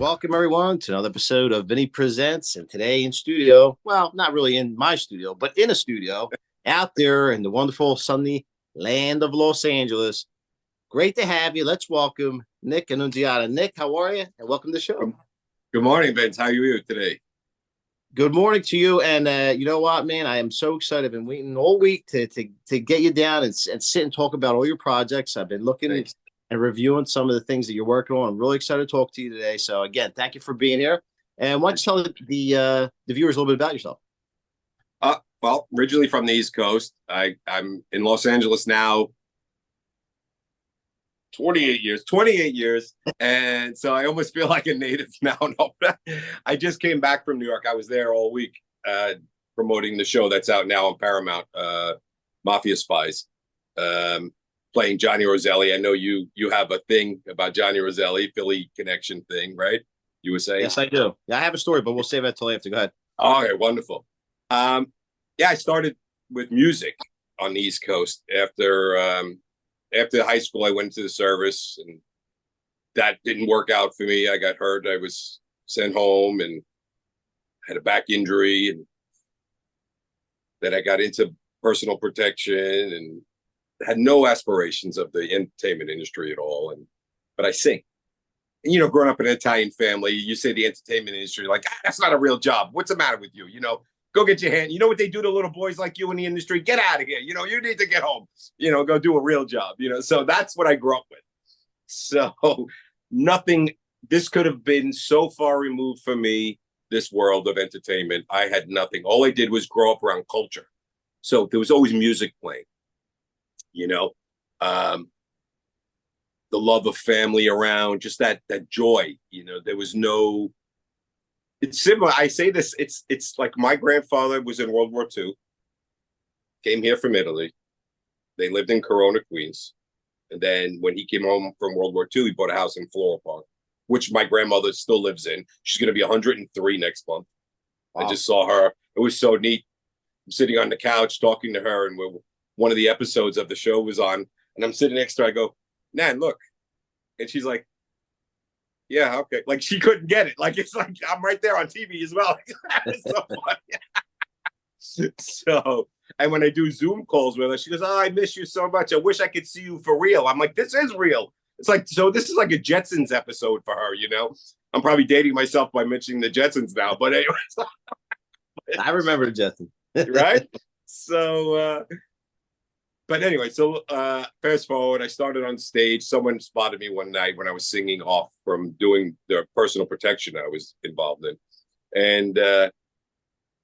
welcome everyone to another episode of Vinny Presents. And today in studio, well, not really in my studio, but in a studio out there in the wonderful sunny land of Los Angeles. Great to have you. Let's welcome Nick Annunziata. Nick, how are you? And welcome to the show. Good morning, Vince. How are you today? Good morning to you. And you know what, man? I am so excited. I've been waiting all week to get you down and sit and talk about all your projects. I've been looking Thanks. and reviewing some of the things that you're working on. I'm really excited to talk to you today. So again, thank you for being here. And why don't you tell the viewers a little bit about yourself? Well, originally from the East Coast. I'm in Los Angeles now 28 years. And so I almost feel like a native now. No, I just came back from New York. I was there all week promoting the show that's out now on Paramount, Mafia Spies, playing Johnny Roselli. I know you have a thing about Johnny Roselli, Philly connection thing, right? You were saying? Yes, I do. Yeah, I have a story, but we'll save that till after. Go ahead. Okay, wonderful. Yeah, I started with music on the East Coast after high school. I went to the service, and that didn't work out for me. I got hurt. I was sent home and had a back injury, and then I got into personal protection and had no aspirations of the entertainment industry at all. But I sing. And, growing up in an Italian family, you say the entertainment industry, like, that's not a real job. What's the matter with you? Go get your hand. You know what they do to little boys like you in the industry? Get out of here. You need to get home. Go do a real job. So that's what I grew up with. So nothing, this could have been so far removed from me, this world of entertainment. I had nothing. All I did was grow up around culture. So there was always music playing, the love of family around, just that joy. There was no, it's similar. I say this, it's like my grandfather was in World War II, came here from Italy. They lived in Corona, Queens. And then when he came home from World War II, he bought a house in Floral Park, which my grandmother still lives in. She's going to be 103 next month. Wow. I just saw her. It was so neat. I'm sitting on the couch talking to her, and one of the episodes of the show was on, and I'm sitting next to her. I go, Nan, look. And she's like, yeah, okay. Like, she couldn't get it. Like, it's like I'm right there on TV as well. It's so funny. So, and when I do Zoom calls with her, she goes, oh, I miss you so much. I wish I could see you for real. I'm like, this is real. It's like, so this is like a Jetsons episode for her, I'm probably dating myself by mentioning the Jetsons now, but anyway. I remember the Jetsons. Right? So, but anyway, so fast forward, I started on stage. Someone spotted me one night when I was singing off from doing the personal protection I was involved in. And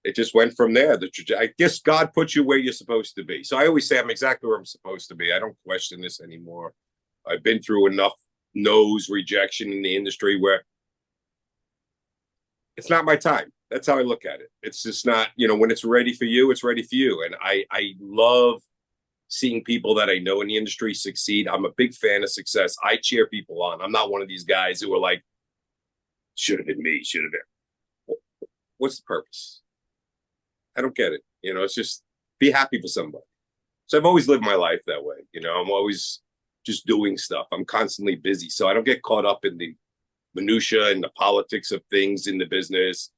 it just went from there. I guess God puts you where you're supposed to be. So I always say I'm exactly where I'm supposed to be. I don't question this anymore. I've been through enough no's, rejection in the industry where it's not my time. That's how I look at it. It's just not, when it's ready for you, it's ready for you. And I love seeing people that I know in the industry succeed. I'm a big fan of success. I cheer people on. I'm not one of these guys who are like, should have been me, should have been. What's the purpose? I don't get it. It's just be happy for somebody. So I've always lived my life that way. I'm always just doing stuff. I'm constantly busy. So I don't get caught up in the minutia and the politics of things in the business.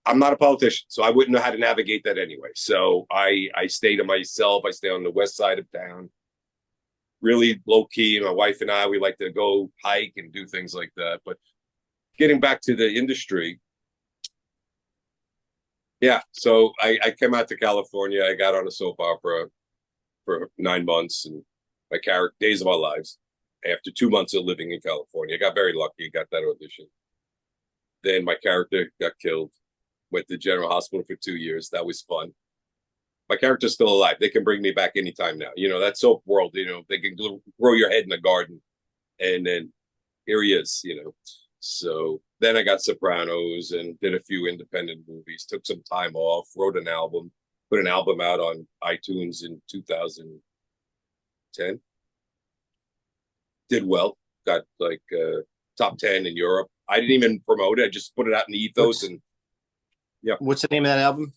I'm not a politician, so I wouldn't know how to navigate that anyway. So I stay to myself. I stay on the west side of town, really low key. My wife and I, we like to go hike and do things like that. But getting back to the industry, yeah. So I came out to California. I got on a soap opera for 9 months, and my character, Days of Our Lives. After 2 months of living in California, I got very lucky. Got that audition. Then my character got killed. Went to General Hospital for 2 years. That was fun. My character's still alive. They can bring me back anytime now. That soap world, they can grow your head in the garden. And then here he is, So then I got Sopranos and did a few independent movies, took some time off, wrote an album, put an album out on iTunes in 2010. Did well, got like top 10 in Europe. I didn't even promote it. I just put it out in the ethos. And yeah. What's the name of that album?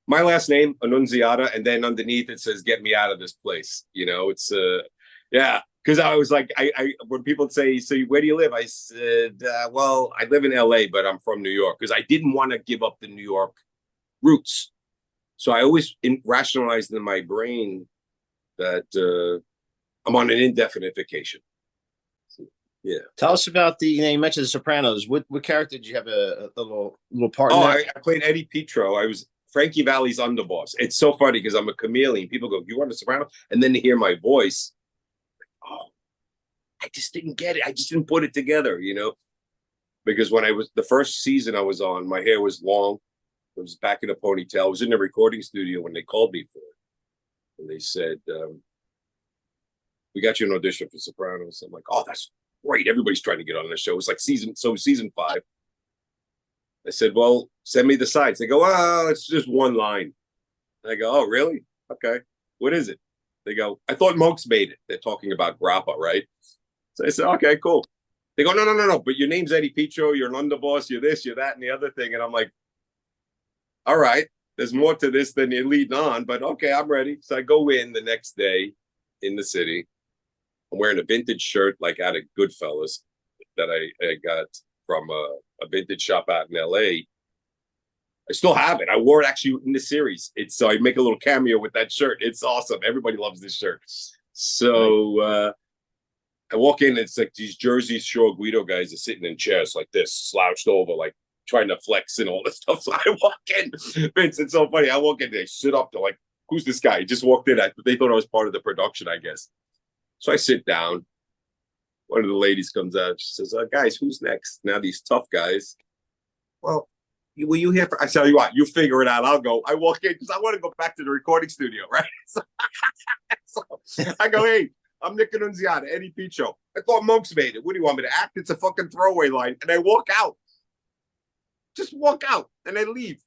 My last name, Annunziata, and then underneath it says, get me out of this place. It's, yeah, because I was like, I when people say, so where do you live? I said, well, I live in LA, but I'm from New York because I didn't want to give up the New York roots. So I always rationalized in my brain that I'm on an indefinite vacation. So, yeah. Tell us about you mentioned The Sopranos. What character did you have a little part in Oh, that? I played Eddie Petro. I was Frankie Valli's underboss. It's so funny because I'm a chameleon. People go, "You want The Sopranos?" And then they hear my voice. Oh, I just didn't get it. I just didn't put it together, because when I was the first season I was on, my hair was long. It was back in a ponytail. I was in the recording studio when they called me for it. And they said, we got you an audition for Sopranos. I'm like, oh, that's great. Everybody's trying to get on the show. It's like season 5. I said, well, send me the sides. They go, oh, it's just one line. And I go, oh, really? Okay. What is it? They go, I thought Monks made it. They're talking about grappa, right? So I said, okay, cool. They go, no. But your name's Eddie Petro. You're an underboss. You're this, you're that, and the other thing. And I'm like, all right, there's more to this than you're leading on, but okay, I'm ready. So I go in the next day in the city. I'm wearing a vintage shirt like out of Goodfellas that I got from a vintage shop out in LA. I still have it. I wore it actually in the series. So I make a little cameo with that shirt. It's awesome. Everybody loves this shirt. So I walk in and it's like these Jersey Shore Guido guys are sitting in chairs like this, slouched over, like trying to flex and all this stuff. So I walk in, Vince, it's so funny. I walk in, they sit up, they're like, who's this guy? He just walked in. They thought I was part of the production, I guess. So I sit down. One of the ladies comes out. She says, guys, who's next? Now these tough guys. Well, were you here for? I tell you what, you figure it out. I'll go. I walk in because I want to go back to the recording studio, right? So I go, hey, I'm Nick Annunziata, Eddie Petro. I thought Monks made it. What do you want me to act? It's a fucking throwaway line. And I walk out. Just walk out and I leave.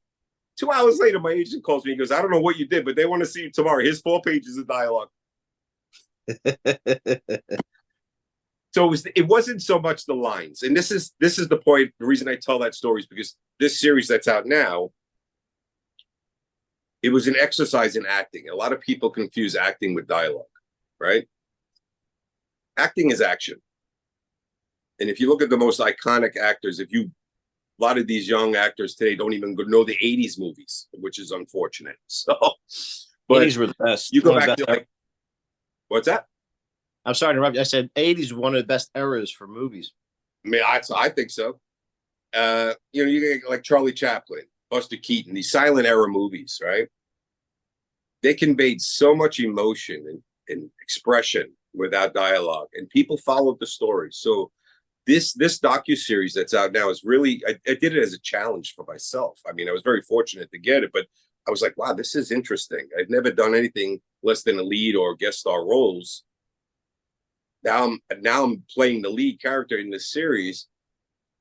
2 hours later, my agent calls me. He goes, I don't know what you did, but they want to see you tomorrow. Here's 4 pages of dialogue. So it wasn't so much the lines. And this is the point. The reason I tell that story is because this series that's out now, it was an exercise in acting. A lot of people confuse acting with dialogue, right? Acting is action. And if you look at the most iconic actors, a lot of these young actors today don't even know the 80s movies, which is unfortunate. So, but 80s were the best. You go back to like, what's that? I'm sorry to interrupt you. I said 80s were one of the best eras for movies. I mean, I think so. You get like Charlie Chaplin, Buster Keaton, these silent era movies, right? They conveyed so much emotion and expression without dialogue, and people followed the story. So this docuseries that's out now is really, I did it as a challenge for myself. I mean, I was very fortunate to get it, but I was like, wow, this is interesting. I've never done anything less than a lead or guest star roles. Now I'm playing the lead character in this series,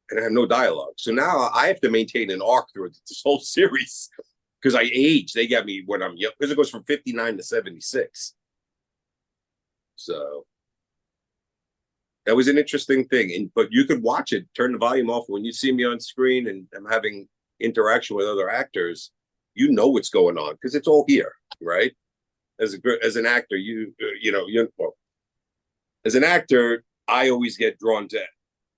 and I have no dialogue. So now I have to maintain an arc through this whole series because I age. They got me when I'm young, because it goes from 59 to 76. So that was an interesting thing. But you could watch it, turn the volume off when you see me on screen and I'm having interaction with other actors. You know what's going on because it's all here, right? As an actor, as an actor, I always get drawn to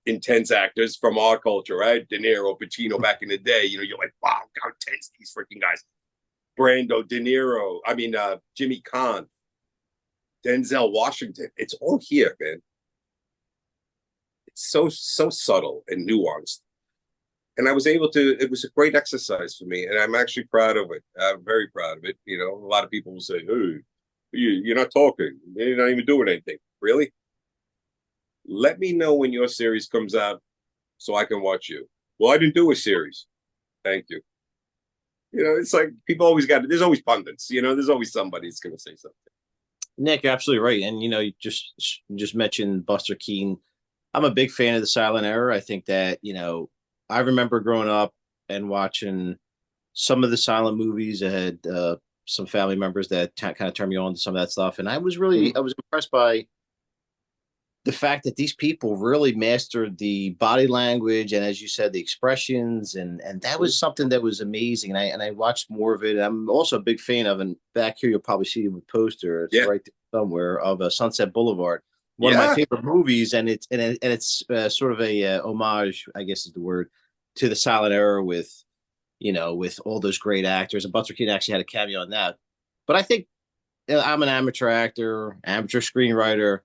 intense actors from our culture, right? De Niro, Pacino back in the day. You're like, wow, how intense these freaking guys. Brando, De Niro, Jimmy Caan, Denzel Washington. It's all here, man. It's so subtle and nuanced. And I was able to, it was a great exercise for me. And I'm actually proud of it. I'm very proud of it. A lot of people will say, hey, you're not talking. You're not even doing anything. Really? Let me know when your series comes out so I can watch you. Well, I didn't do a series. Thank you. It's like people always there's always pundits, there's always somebody that's going to say something. Nick, you're absolutely right. And, you just mentioned Buster Keaton. I'm a big fan of the silent era. I think that, I remember growing up and watching some of the silent movies. I had some family members that kind of turned me on to some of that stuff. And I was impressed by the fact that these people really mastered the body language and, as you said, the expressions, and that was something that was amazing. And I watched more of it. And I'm also a big fan of, and back here you'll probably see the poster. It's right there somewhere, of Sunset Boulevard. one of my Yeah, favorite movies, and it's sort of a homage, I guess is the word, to the silent era with with all those great actors. And Buster Keaton actually had a cameo on that. But I think I'm an amateur actor, amateur screenwriter,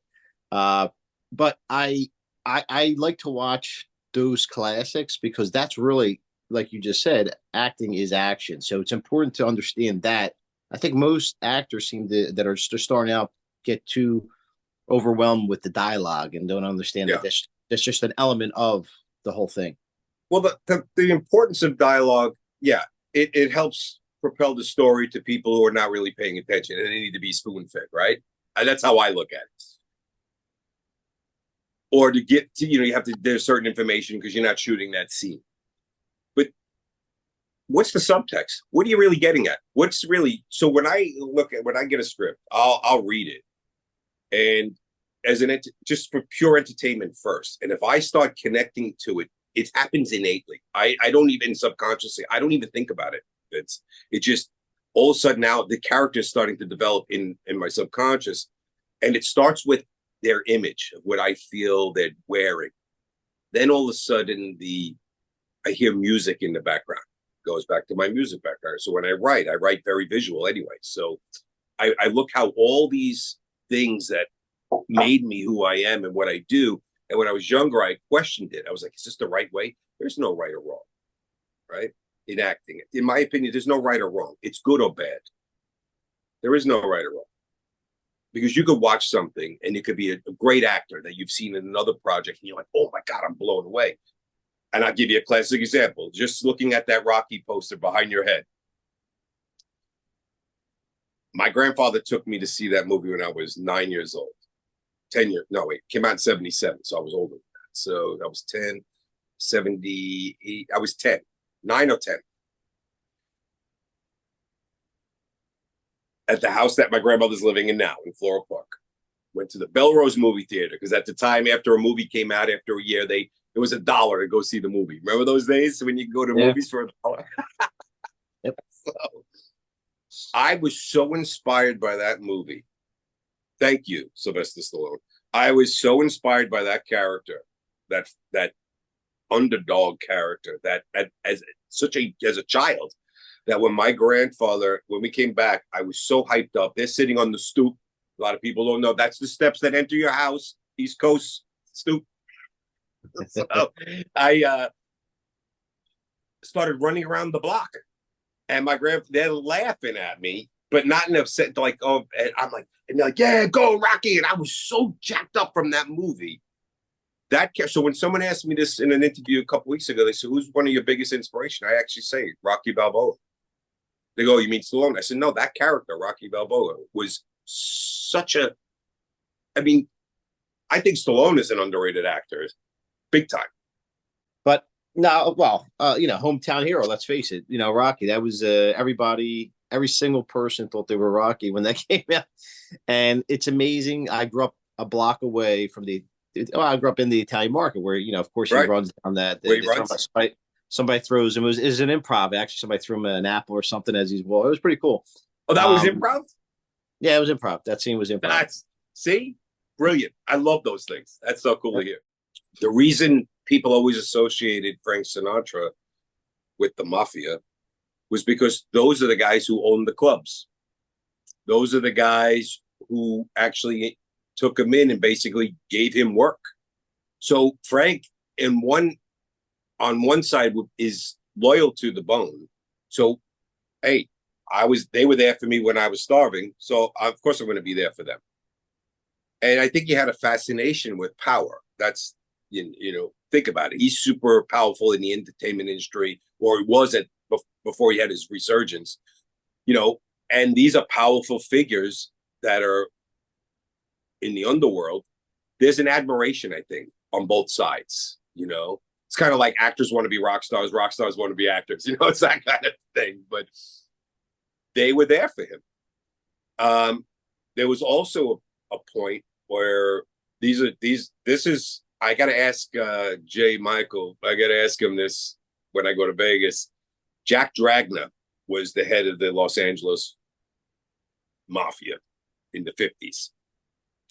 uh, but I like to watch those classics because that's really, like you just said, acting is action. So it's important to understand that. I think most actors seem to that are just starting out get too overwhelmed with the dialogue and don't understand that yeah. that's just an element of the whole thing. Well, the importance of dialogue, yeah, it helps propel the story to people who are not really paying attention and they need to be spoon fed, right? That's how I look at it. Or to get to, you have to, there's certain information because you're not shooting that scene. But what's the subtext? What are you really getting at? What's really, so when I get a script, I'll read it. And as just for pure entertainment first. And if I start connecting to it, it happens innately. I don't even subconsciously, I don't even think about it. It just all of a sudden now the character is starting to develop in my subconscious. And it starts with their image of what I feel they're wearing. Then all of a sudden I hear music in the background. It goes back to my music background. So when I write very visual anyway. So I look how all these things that made me who I am and what I do. And when I was younger, I questioned it. I was like, is this the right way? There's no right or wrong, right? In acting. In my opinion, there's no right or wrong. It's good or bad. There is no right or wrong. Because you could watch something and it could be a great actor that you've seen in another project and you're like, oh my God, I'm blown away. And I'll give you a classic example. Just looking at that Rocky poster behind your head. My grandfather took me to see that movie when I was 9 years old. 10 years. No, wait, came out in 77. So I was older than that. So that was 10, 78. I was 10, 9 or 10. At the house that my grandmother's living in now in Floral Park. Went to the Belrose movie theater because at the time, after a movie came out, after a year, it was $1 to go see the movie. Remember those days when you could go to movies for $1? Yep. So, I was so inspired by that movie. Thank you, Sylvester Stallone. I was so inspired by that character, that underdog character, that as a child, that when we came back, I was so hyped up. They're sitting on the stoop. A lot of people don't know that's the steps that enter your house, East Coast stoop. So I started running around the block, and they're laughing at me, but not in a upset, like, oh, and I'm like, and they're like, yeah, go Rocky. And I was so jacked up from that movie. So when someone asked me this in an interview a couple weeks ago, they said, who's one of your biggest inspiration? I actually say Rocky Balboa. They go, you mean Stallone? I said, no, that character, Rocky Balboa, was I mean, I think Stallone is an underrated actor, big time. But no, well, hometown hero. Let's face it. Rocky. That was every single person thought they were Rocky when that came out, and it's amazing. I grew up a block away from I grew up in the Italian market where of course he runs down that. Somebody throws him. Is an improv. Actually, somebody threw him an apple or something as he's well. It was pretty cool. Oh, that was improv? Yeah, it was improv. That scene was improv. See? Brilliant. I love those things. That's so cool to hear. The reason people always associated Frank Sinatra with the mafia was because those are the guys who owned the clubs. Those are the guys who actually took him in and basically gave him work. So Frank, on one side, is loyal to the bone. So, hey, they were there for me when I was starving. So of course I'm going to be there for them. And I think he had a fascination with power. That's, think about it. He's super powerful in the entertainment industry, or he was before he had his resurgence, and these are powerful figures that are in the underworld. There's an admiration, I think, on both sides, It's kind of like actors want to be rock stars want to be actors, it's that kind of thing. But they were there for him. There was also a point where I got to ask Jay Michael, I got to ask him this when I go to Vegas. Jack Dragna was the head of the Los Angeles Mafia in the 50s.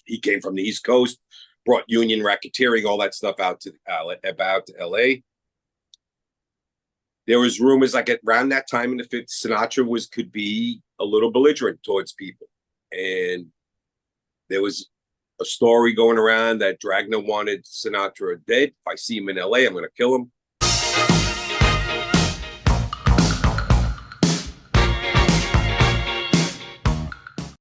He came from the East Coast, brought union racketeering, all that stuff out to LA. There was rumors like around that time in the 50s, Sinatra could be a little belligerent towards people. And there was a story going around that Dragna wanted Sinatra dead. If I see him in LA, I'm going to kill him.